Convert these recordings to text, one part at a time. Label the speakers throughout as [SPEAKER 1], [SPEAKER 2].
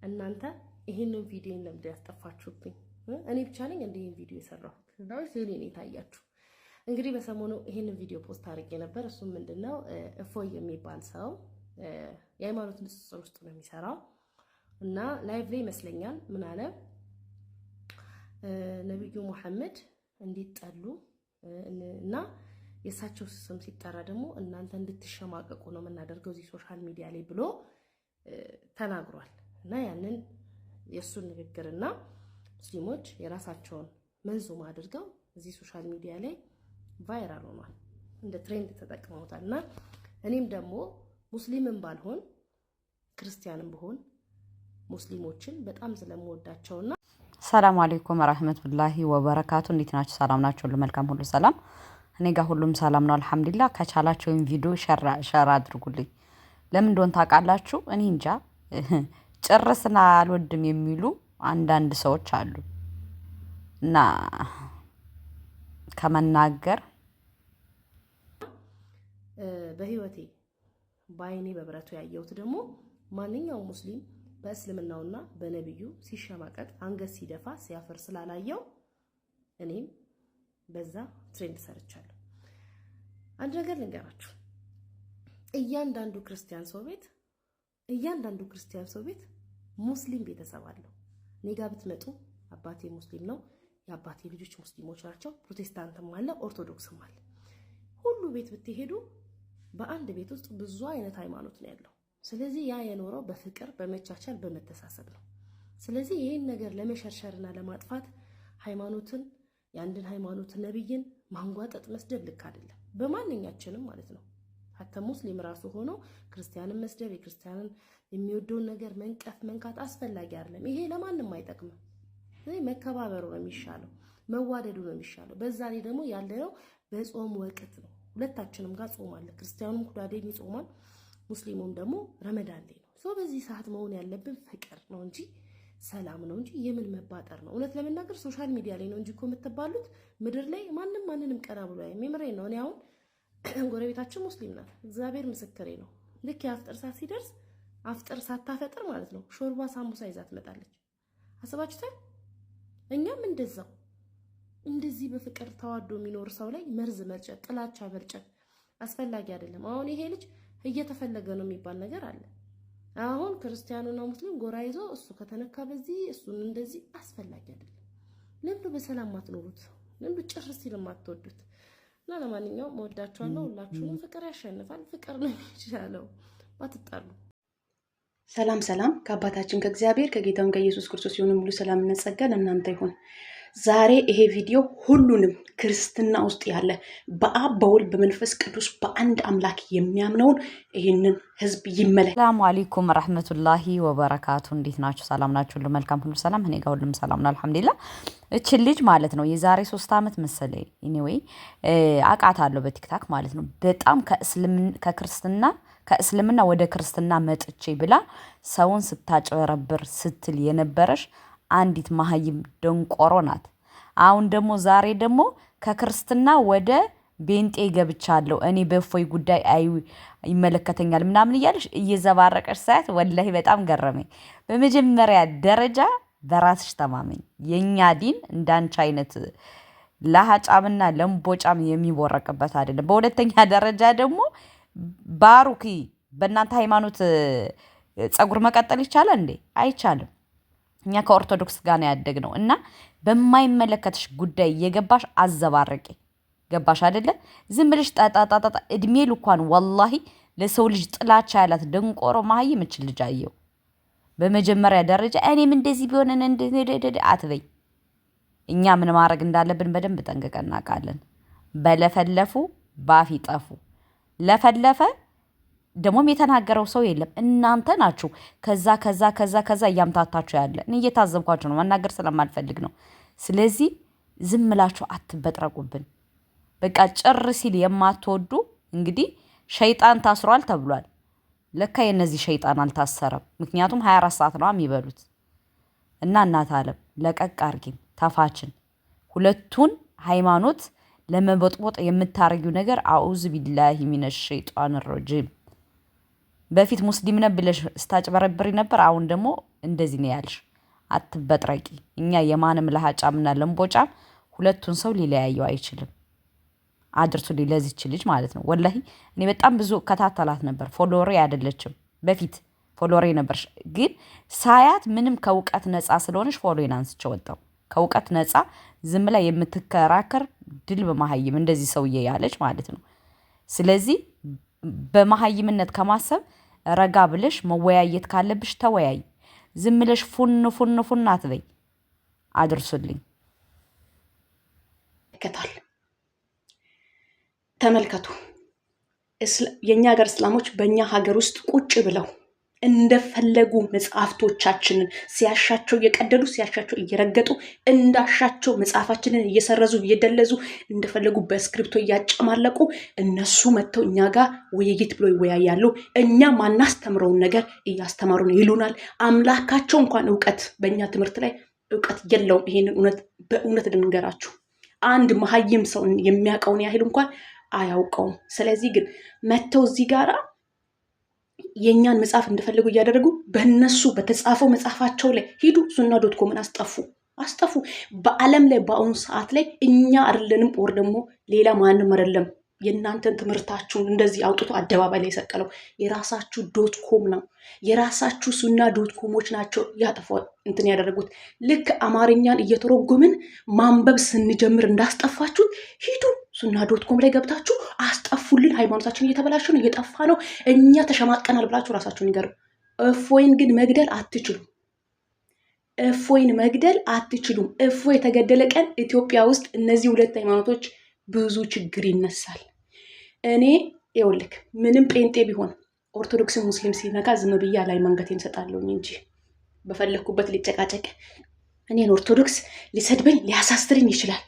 [SPEAKER 1] እናንተ ይሄንን ቪዲዮ ለምንድን ያስጠፋችሁብኝ? እኔ ብቻ ነኝ እንደ ይሄን ቪዲዮ የሰራሁት ነው ሲኔ ታያችሁ። እንግዲህ በሰሞኑ ይሄንን ቪዲዮ ፖስት አድርጌ ነበር። እሱም ምንድነው እፎይ የሚባል ሰው የሃይማኖት ንጽጽር ውስጥ ነው የሚሰራው እና ላይቭ ላይ ይመስለኛል ምን አለ ነብዩ መሐመድ እንዲጠሉ እና የሳቸው ስም ሲጠራ ደግሞ እናንተ እንድትሸማቀቁ ነው የምናደርገው እዚህ ሶሻል ሚዲያ ላይ ብሎ ተናግሯል። እና ያንን የሱን ንግግርና ሙስሊሞች የራሳቸውን መንዙማ አድርገው እዚህ ሶሻል ሚዲያ ላይ ቫይራል ሆኗል፣ እንደ ትሬንድ ተጠቅመውታልና እኔም ደግሞ ሙስሊምም ባልሆን ክርስቲያንም ብሆን ሙስሊሞችን በጣም ስለምወዳቸውና
[SPEAKER 2] ሰላም አለይኩም ወራህመቱላሂ ወበረካቱ። እንዴት ናችሁ? ሰላም ናችሁ? ሁሉ መልካም፣ ሁሉ ሰላም። እኔ ጋር ሁሉም ሰላም ነው አልሐምዱሊላህ። ከቻላችሁ ቪዲዮ ሸር አድርጉልኝ። ለምን እንደሆነ ታውቃላችሁ? እኔ እንጃ ጭርስና አልወድም የሚሉ አንዳንድ ሰዎች አሉ እና ከመናገር
[SPEAKER 1] በህይወቴ ባይኔ በብረቱ ያየሁት ደግሞ ማንኛውም ሙስሊም በእስልምናውና በነብዩ ሲሸማቀቅ አንገት ሲደፋ ሲያፈር ስላላየው እኔም በዛ ትሬንድ ሰርቻለሁ። አንድ ነገር ልንገራችሁ፣ እያንዳንዱ ክርስቲያን ሰው ቤት ሙስሊም ቤተሰብ አለው። እኔ ጋር ብትመጡ አባቴ ሙስሊም ነው፣ የአባቴ ልጆች ሙስሊሞች ናቸው፣ ፕሮቴስታንትም አለ፣ ኦርቶዶክስም አለ። ሁሉ ቤት ብትሄዱ በአንድ ቤት ውስጥ ብዙ አይነት ሃይማኖት ነው ያለው። ስለዚህ ያ የኖረው በፍቅር በመቻቻል በመተሳሰብ ነው። ስለዚህ ይሄን ነገር ለመሸርሸርና ለማጥፋት ሃይማኖትን የአንድን ሃይማኖት ነብይን ማንጓጠጥ መስደብ ልክ አይደለም፣ በማንኛችንም ማለት ነው። ሀተ ሙስሊም ራሱ ሆኖ ክርስቲያንን መስደብ የክርስቲያንን የሚወደውን ነገር መንቀፍ መንካት አስፈላጊ አይደለም። ይሄ ለማንም አይጠቅምም። መከባበሩ ነው የሚሻለው፣ መዋደዱ ነው የሚሻለው። በዛ ላይ ደግሞ ያለነው በጾም ወቅት ነው። ሁለታችንም ጋር ጾም አለ። ክርስቲያኑም ኩዳዴን ይጾማል፣ ሙስሊሙም ደግሞ ረመዳን ላይ ነው። ሰው በዚህ ሰዓት መሆን ያለብን ፍቅር ነው እንጂ ሰላም ነው እንጂ የምን መባጠር ነው? እውነት ለመናገር ሶሻል ሚዲያ ላይ ነው እንጂ እኮ የምትባሉት ምድር ላይ ማንንም ቀና ብሎ የሚምረኝ ነው። እኔ አሁን ጎረቤታችን ሙስሊም ናት፣ እግዚአብሔር ምስክሬ ነው። ልክ የአፍጥር ሰዓት ሲደርስ አፍጥር ሳታፈጥር ማለት ነው ሾርባ ሳምቡሳ ይዛ ትመጣለች። አስባችሁታል? እኛም እንደዛው እንደዚህ በፍቅር ተዋዶ የሚኖር ሰው ላይ መርዝ መርጨት፣ ጥላቻ መርጨት አስፈላጊ አይደለም። አሁን ይሄ ልጅ እየተፈለገ ነው የሚባል ነገር አለ። አሁን ክርስቲያኑና ሙስሊም ጎራ ይዞ እሱ ከተነካ በዚህ እሱን እንደዚህ አስፈላጊ አይደለም። ለምን በሰላም ማትኖሩት? ለምን ጭር ሲል ማትወዱት? እና ለማንኛውም ወዳችኋለሁ። ሁላችሁንም ፍቅር ያሸንፋል። ፍቅር ነው የሚሻለው። ባትጣሉ።
[SPEAKER 3] ሰላም ከአባታችን ከእግዚአብሔር ከጌታም ከኢየሱስ ክርስቶስ የሆነ ሙሉ ሰላምና ጸጋ ለእናንተ ይሁን። ዛሬ ይሄ ቪዲዮ ሁሉንም ክርስትና ውስጥ ያለ በአብ በወልድ በመንፈስ ቅዱስ በአንድ አምላክ የሚያምነውን ይህንን ህዝብ ይመለከታል።
[SPEAKER 2] ሰላም አለይኩም ወራህመቱላሂ ወበረካቱ። እንዴት ናችሁ? ሰላም ናችሁ? ሁሉ መልካም፣ ሁሉ ሰላም። እኔ ጋር ሁሉም ሰላም ነው አልሐምዱሊላህ። እቺ ልጅ ማለት ነው የዛሬ 3 ዓመት መሰለኝ ኤኒዌይ አውቃታለሁ በቲክታክ ማለት ነው። በጣም ከእስልምና ወደ ክርስትና መጥቼ ብላ ሰውን ስታጨበረብር ስትል የነበረሽ አንዲት መሀይም ደንቆሮ ናት። አሁን ደግሞ ዛሬ ደግሞ ከክርስትና ወደ ቤንጤ ገብቻለሁ እኔ በእፎይ ጉዳይ ይመለከተኛል ምናምን እያለሽ እየዘባረቀሽ ሳያት ወላሂ በጣም ገረመኝ። በመጀመሪያ ደረጃ በራስሽ ተማመኝ። የኛ ዲን እንዳንቺ አይነት ለሃጫምና ለምቦጫም የሚቦረቅበት አይደለም። በሁለተኛ ደረጃ ደግሞ ባሩኪ በእናንተ ሃይማኖት ጸጉር መቀጠል ይቻላል እንዴ? አይቻልም። እኛ ከኦርቶዶክስ ጋር ነው ያደግነው እና በማይመለከትሽ ጉዳይ የገባሽ አዘባረቂ ገባሽ አይደለ? ዝም ብለሽ ጣጣጣጣ እድሜ ልኳን ወላሂ ለሰው ልጅ ጥላቻ ያላት ደንቆሮ መሀይም እችል ልጅ አየው። በመጀመሪያ ደረጃ እኔም እንደዚህ ቢሆን እንደዚህ አትበይ። እኛ ምን ማድረግ እንዳለብን በደንብ ጠንቅቀን እናውቃለን። በለፈለፉ ባፍ ይጠፉ። ለፈለፈ ደግሞም የተናገረው ሰው የለም። እናንተ ናችሁ ከዛ እያምታታችሁ ያለ። እኔ እየታዘብኳችሁ ነው፣ መናገር ስለማልፈልግ ነው። ስለዚህ ዝም ብላችሁ አትበጥረቁብን። በቃ ጭር ሲል የማትወዱ እንግዲህ ሸይጣን ታስሯል ተብሏል። ለካ የነዚህ ሸይጣን አልታሰረም። ምክንያቱም 24 ሰዓት ነው የሚበሉት። እና እናት ዓለም ለቀቅ አርጊን፣ ተፋችን። ሁለቱን ሃይማኖት ለመበጥቦጥ የምታረጊው ነገር አዑዝ ቢላሂ ሚነሽ ሸይጣን ረጂም። በፊት ሙስሊም ነብለሽ ስታጭበረብሪ ነበር። አሁን ደግሞ እንደዚህ ነው ያልሽ። አትበጥረቂ። እኛ የማንም ለሃጫምና ለምቦጫም ሁለቱን ሰው ሊለያየው አይችልም። አድርሱልኝ ለዚች ልጅ ማለት ነው። ወላሂ እኔ በጣም ብዙ ከታተላት ነበር። ፎሎሬ አይደለችም በፊት ፎሎሬ ነበርሽ፣ ግን ሳያት ምንም ከእውቀት ነፃ ስለሆነች ፎሎን አንስቼ ወጣው። ከእውቀት ነፃ ዝም ላይ የምትከራከር ድልብ መሀይም እንደዚህ ሰውዬ ያለች ማለት ነው። ስለዚህ በመሀይምነት ከማሰብ ረጋ ብለሽ መወያየት ካለብሽ ተወያይ። ዝም ብለሽ ፉን አትበይ። አድርሱልኝ።
[SPEAKER 3] ተመልከቱ። የኛ ሀገር እስላሞች በእኛ ሀገር ውስጥ ቁጭ ብለው እንደፈለጉ መጽሐፍቶቻችንን ሲያሻቸው እየቀደዱ ሲያሻቸው እየረገጡ እንዳሻቸው መጽሐፋችንን እየሰረዙ እየደለዙ እንደፈለጉ በስክሪፕቶ እያጨማለቁ እነሱ መጥተው እኛ ጋር ውይይት ብሎ ይወያያሉ። እኛ ማናስተምረውን ነገር እያስተማሩ ነው ይሉናል። አምላካቸው እንኳን እውቀት በእኛ ትምህርት ላይ እውቀት የለውም። ይሄንን እውነት በእውነት ልንገራችሁ፣ አንድ መሀይም ሰው የሚያውቀውን ያህል እንኳን አያውቀውም። ስለዚህ ግን መጥተው እዚህ ጋራ የኛን መጽሐፍ እንደፈለጉ እያደረጉ በእነሱ በተጻፈው መጽሐፋቸው ላይ ሂዱ ሱና.ኮምን አስጠፉ። በዓለም ላይ በአሁኑ ሰዓት ላይ እኛ አይደለንም ወር ደግሞ ሌላ ማንም አይደለም የእናንተን ትምህርታችሁን እንደዚህ አውጥቶ አደባባይ ላይ የሰቀለው የራሳችሁ .ኮም ነው። የራሳችሁ ሱና.ኮሞች ናቸው ያጠፋው እንትን ያደረጉት። ልክ አማርኛን እየተረጎምን ማንበብ ስንጀምር እንዳስጠፋችሁት ሂዱ ሱና.ኮም ላይ ገብታችሁ አስጠፉልን። ሃይማኖታችን እየተበላሸ ነው፣ እየጠፋ ነው፣ እኛ ተሸማቀናል ብላችሁ ራሳችሁን ይገሩ። እፎይን ግን መግደል አትችሉም። እፎይ የተገደለ ቀን ኢትዮጵያ ውስጥ እነዚህ ሁለት ሃይማኖቶች ብዙ ችግር ይነሳል። እኔ ይኸውልህ ምንም ጴንጤ ቢሆን ኦርቶዶክስን ሙስሊም ሲነካ ዝም ብያ ላይ መንገቴን ሰጣለሁኝ እንጂ በፈለኩበት ሊጨቃጨቅ እኔን ኦርቶዶክስ ሊሰድበኝ ሊያሳስረኝ ይችላል።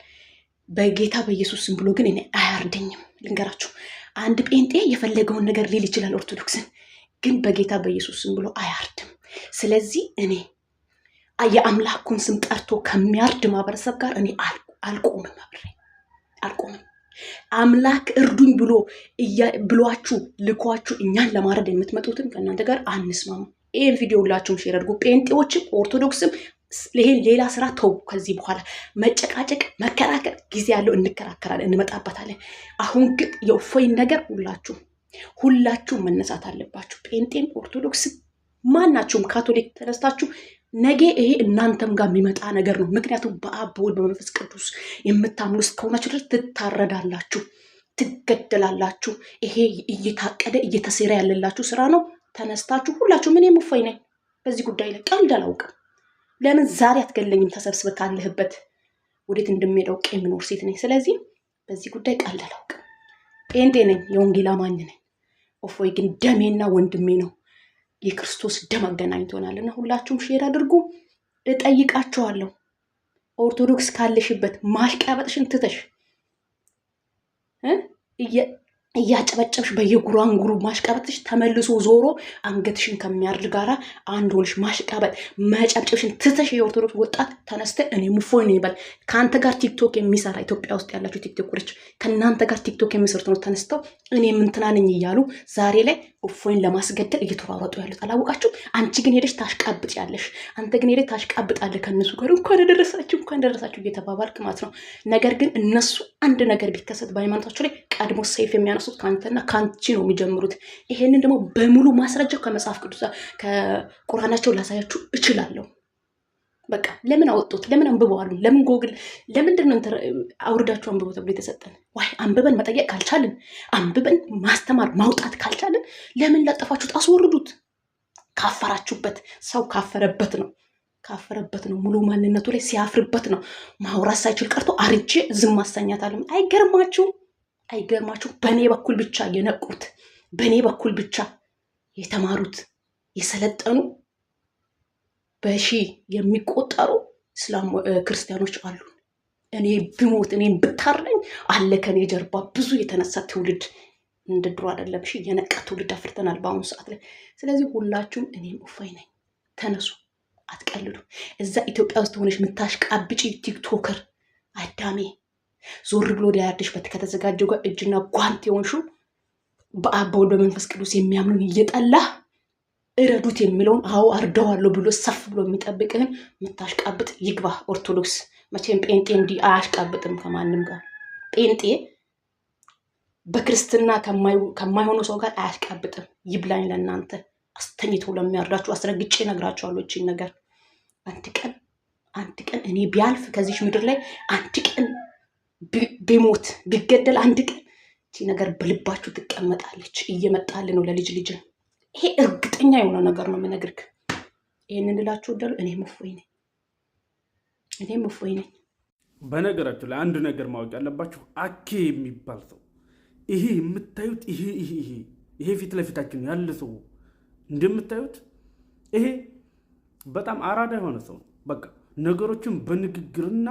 [SPEAKER 3] በጌታ በኢየሱስ ስም ብሎ ግን እኔ አያርደኝም። ልንገራችሁ፣ አንድ ጴንጤ የፈለገውን ነገር ሊል ይችላል ኦርቶዶክስን፣ ግን በጌታ በኢየሱስ ስም ብሎ አያርድም። ስለዚህ እኔ የአምላኩን ስም ጠርቶ ከሚያርድ ማህበረሰብ ጋር እኔ አልቆምም፣ አልቆምም። አምላክ እርዱኝ ብሏችሁ ልኳችሁ እኛን ለማረድ የምትመጡትን ከእናንተ ጋር አንስማሙ። ይህን ቪዲዮ ሁላችሁም ሼር አድርጉ። ጴንጤዎችም ኦርቶዶክስም ይሄን ሌላ ስራ ተው። ከዚህ በኋላ መጨቃጨቅ መከራከር ጊዜ ያለው እንከራከራለን፣ እንመጣበታለን። አሁን ግን የእፎይን ነገር ሁላችሁም መነሳት አለባችሁ። ጴንጤም ኦርቶዶክስም ማናችሁም ካቶሊክ ተነስታችሁ ነገ ይሄ እናንተም ጋር የሚመጣ ነገር ነው። ምክንያቱም በአብ በወልድ በመንፈስ ቅዱስ የምታምኑ እስከሆናችሁ ድረስ ትታረዳላችሁ፣ ትገደላላችሁ። ይሄ እየታቀደ እየተሴረ ያለላችሁ ስራ ነው። ተነስታችሁ ሁላችሁ ምን የምፎይ ነኝ በዚህ ጉዳይ ላይ ቀልድ አላውቅም። ለምን ዛሬ አትገለኝም? ተሰብስበ ካለህበት ወዴት እንደሚሄደው የምኖር ሴት ነኝ። ስለዚህ በዚህ ጉዳይ ቀልድ አላውቅም። ጴንጤ ነኝ፣ የወንጌል አማኝ ነኝ። እፎይ ግን ደሜና ወንድሜ ነው። የክርስቶስ ደም አገናኝቶናልና ሁላችሁም ሼር አድርጉ። እጠይቃችኋለሁ፣ ኦርቶዶክስ ካለሽበት ማሽቃበጥሽን ትተሽ እያጨበጨብሽ በየጉራንጉሩ ማሽቃበጥሽ ተመልሶ ዞሮ አንገትሽን ከሚያርድ ጋራ አንድ ሆንሽ ማሽቃበጥ መጨብጨብሽን ትተሽ የኦርቶዶክስ ወጣት ተነስተ እኔ ሙፎይ ነው ይበል። ከአንተ ጋር ቲክቶክ የሚሰራ ኢትዮጵያ ውስጥ ያላችሁ ቲክቶከሮች ከእናንተ ጋር ቲክቶክ የሚሰሩት ነው ተነስተው እኔ ምንትናነኝ እያሉ ዛሬ ላይ እፎይን ለማስገደል እየተሯሯጡ ያሉት አላወቃችሁ? አንቺ ግን ሄደሽ ታሽቃብጥ ያለሽ፣ አንተ ግን ሄደሽ ታሽቃብጣለህ ከእነሱ ጋር እንኳን ደረሳችሁ እየተባባልክ ማለት ነው። ነገር ግን እነሱ አንድ ነገር ቢከሰት በሃይማኖታቸው ላይ ቀድሞ ሰይፍ የሚያነሱት ከአንተና ከአንቺ ነው የሚጀምሩት። ይሄንን ደግሞ በሙሉ ማስረጃው ከመጽሐፍ ቅዱስ ከቁርአናቸው ላሳያችሁ እችላለሁ። በቃ ለምን አወጡት? ለምን አንብበዋሉ? ለምን ጎግል ለምንድን ነው አውርዳችሁ አንብበው ተብሎ የተሰጠን? ዋይ አንብበን መጠየቅ ካልቻልን፣ አንብበን ማስተማር ማውጣት ካልቻልን ለምን ላጠፋችሁት? አስወርዱት። ካፈራችሁበት ሰው ካፈረበት ነው ሙሉ ማንነቱ ላይ ሲያፍርበት ነው ማውራት ሳይችል ቀርቶ አርጄ ዝም ማሰኛታለሁ። አይገርማችሁ? በእኔ በኩል ብቻ የነቁት፣ በእኔ በኩል ብቻ የተማሩት የሰለጠኑ በሺ የሚቆጠሩ ክርስቲያኖች አሉ። እኔ ብሞት እኔም ብታረኝ አለ ከኔ ጀርባ ብዙ የተነሳ ትውልድ። እንደ ድሮ አይደለም። እሺ የነቃ ትውልድ አፍርተናል በአሁኑ ሰዓት ላይ። ስለዚህ ሁላችሁም እኔም እፎይ ነኝ፣ ተነሱ፣ አትቀልዱ። እዛ ኢትዮጵያ ውስጥ ሆነሽ የምታሽቃብጪ ቲክቶከር አዳሜ ዞር ብሎ ሊያርድሽ ከተዘጋጀው ጋር እጅና ጓንት የሆንሽው በአብ በወልድ በመንፈስ ቅዱስ የሚያምኑን እየጠላ እረዱት የሚለውን አዎ አርደዋለሁ ብሎ ሰፍ ብሎ የሚጠብቅህን የምታሽቃብጥ ይግባ ኦርቶዶክስ። መቼም ጴንጤ እንዲህ አያሽቃብጥም ከማንም ጋር። ጴንጤ በክርስትና ከማይሆኑ ሰው ጋር አያሽቃብጥም። ይብላኝ ለእናንተ አስተኝተው ለሚያርዳችሁ አስረግጬ እነግራችኋለሁ። እቺን ነገር አንድ ቀን እኔ ቢያልፍ ከዚች ምድር ላይ አንድ ቀን ቢሞት ቢገደል አንድ ቀን እቺ ነገር በልባችሁ ትቀመጣለች። እየመጣልን ነው ለልጅ ልጅ። ይሄ እርግጠኛ የሆነ ነገር ነው የምነግርህ። ይሄንን ልላችሁ ወደሉ። እኔም እፎይ ነኝ።
[SPEAKER 4] በነገራችሁ ላይ አንድ ነገር ማወቅ ያለባችሁ አኬ የሚባል ሰው ይሄ የምታዩት ይሄ ፊት ለፊታችን ያለ ሰው እንደምታዩት ይሄ በጣም አራዳ የሆነ ሰው ነው። በቃ ነገሮችን በንግግርና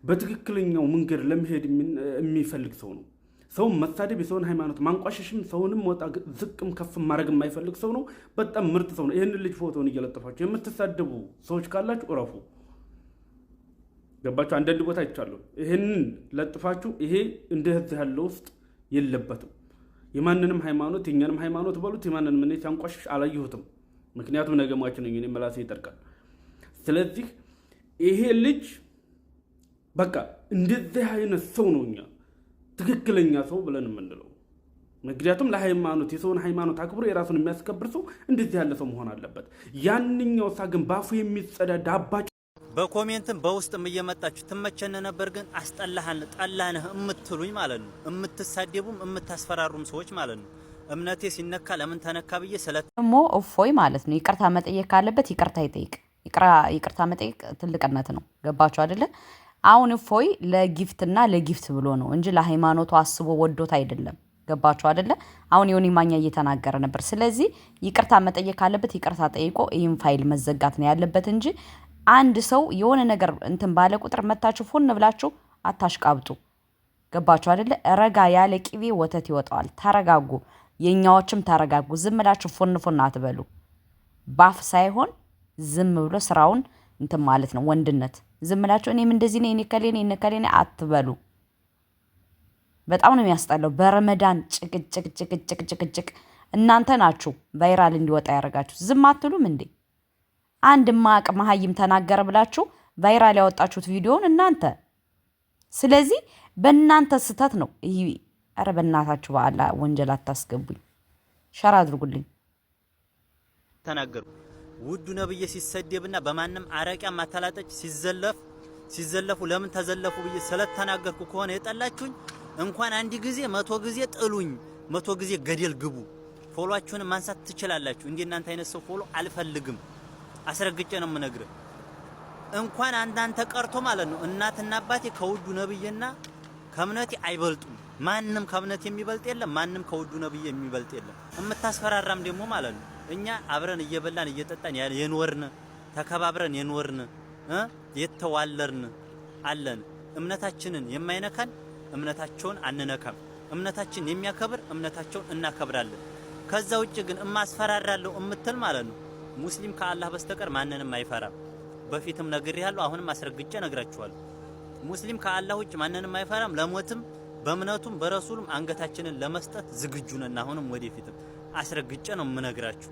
[SPEAKER 4] በትክክለኛው መንገድ ለመሄድ የሚፈልግ ሰው ነው። ሰውን መሳደብ፣ የሰውን ሃይማኖት ማንቋሸሽም፣ ሰውንም ወጣ ዝቅም ከፍ ማድረግ የማይፈልግ ሰው ነው። በጣም ምርጥ ሰው ነው። ይህንን ልጅ ፎቶውን እየለጠፋችሁ የምትሳደቡ ሰዎች ካላችሁ እረፉ። ገባችሁ? አንዳንድ ቦታ አይቻለሁ። ይህንን ለጥፋችሁ ይሄ እንደዚህ ያለ ውስጥ የለበትም። የማንንም ሃይማኖት የኛንም ሃይማኖት በሉት የማንንም እኔ ሲያንቋሽሽ አላየሁትም። ምክንያቱም ነገ ሟች ነኝ እኔ መላሴ ይጠርቃል። ስለዚህ ይሄ ልጅ በቃ እንደዚህ አይነት ሰው ነው እኛ ትክክለኛ ሰው ብለን የምንለው። ምክንያቱም ለሃይማኖት የሰውን ሃይማኖት አክብሮ የራሱን የሚያስከብር ሰው እንደዚህ ያለ ሰው መሆን አለበት። ያንኛው ሳ ግን ባፉ የሚጸዳዳ አባጭ
[SPEAKER 5] በኮሜንትም በውስጥም እየመጣችሁ ትመቸነ ነበር ግን አስጠላህን ጠላነህ እምትሉኝ ማለት ነው። እምትሳደቡም እምታስፈራሩም ሰዎች ማለት ነው። እምነቴ ሲነካ ለምን ተነካ ብዬ
[SPEAKER 2] ደግሞ እፎይ ማለት ነው ይቅርታ መጠየቅ ካለበት ይቅርታ ይጠይቅ። ይቅርታ መጠየቅ ትልቅነት ነው። ገባችሁ አይደለ? አሁን እፎይ ለጊፍትና ለጊፍት ብሎ ነው እንጂ ለሃይማኖቱ አስቦ ወዶት አይደለም። ገባችሁ አይደለ? አሁን ዮኒ ማኛ እየተናገረ ነበር። ስለዚህ ይቅርታ መጠየቅ ካለበት ይቅርታ ጠይቆ ይህን ፋይል መዘጋት ነው ያለበት እንጂ አንድ ሰው የሆነ ነገር እንትን ባለ ቁጥር መታችሁ ፎን ብላችሁ አታሽቃብጡ። ገባችሁ አይደለ? ረጋ ያለ ቅቤ ወተት ይወጣዋል። ተረጋጉ። የኛዎችም ተረጋጉ። ዝም ብላችሁ ፎን አትበሉ። ባፍ ሳይሆን ዝም ብሎ ስራውን እንትን ማለት ነው ወንድነት። ዝም ብላችሁ እኔም እንደዚህ ነኝ እኔ ከሌኔ አትበሉ። በጣም ነው የሚያስጠላው። በረመዳን ጭቅጭቅ እናንተ ናችሁ ቫይራል እንዲወጣ ያደርጋችሁ። ዝም አትሉም እንዴ? አንድ ማቅ መሀይም ተናገረ ብላችሁ ቫይራል ያወጣችሁት ቪዲዮውን እናንተ። ስለዚህ በእናንተ ስተት ነው ይሄ። ኧረ በእናታችሁ በአላ ወንጀል አታስገቡኝ። ሸራ አድርጉልኝ።
[SPEAKER 5] ተናገሩ ውዱ ነብዬ ሲሰደብና በማንም አረቂያ ማታላጠች ሲዘለፉ ለምን ተዘለፉ ብዬ ስለተናገርኩ ከሆነ የጠላችሁኝ እንኳን አንድ ጊዜ 100 ጊዜ ጥሉኝ፣ 100 ጊዜ ገደል ግቡ። ፎሎአችሁን ማንሳት ትችላላችሁ። እንዴ እናንተ አይነት ሰው ፎሎ አልፈልግም። አስረግጬ ነው የምነግርህ። እንኳን አንዳንተ ቀርቶ ማለት ነው እናትና አባቴ ከውዱ ነብይና ከእምነቴ አይበልጡም። ማንም ከእምነቴ የሚበልጥ የለም። ማንም ከውዱ ነብይ የሚበልጥ የለም። እምታስፈራራም ደግሞ ማለት ነው እኛ አብረን እየበላን እየጠጣን የኖርን ተከባብረን የኖርን የተዋለርን አለን። እምነታችንን የማይነካን እምነታቸውን አንነካም። እምነታችን የሚያከብር እምነታቸውን እናከብራለን። ከዛ ውጭ ግን እማስፈራራለሁ እምትል ማለት ነው ሙስሊም ከአላህ በስተቀር ማንንም አይፈራም። በፊትም ነግሬያለሁ፣ አሁንም አስረግጬ ነግራችኋለሁ። ሙስሊም ከአላህ ውጭ ማንንም አይፈራም። ለሞትም በእምነቱም በረሱሉም አንገታችንን ለመስጠት ዝግጁ ነን። አሁንም ወደፊትም አስረግጬ ነው የምነግራችሁ።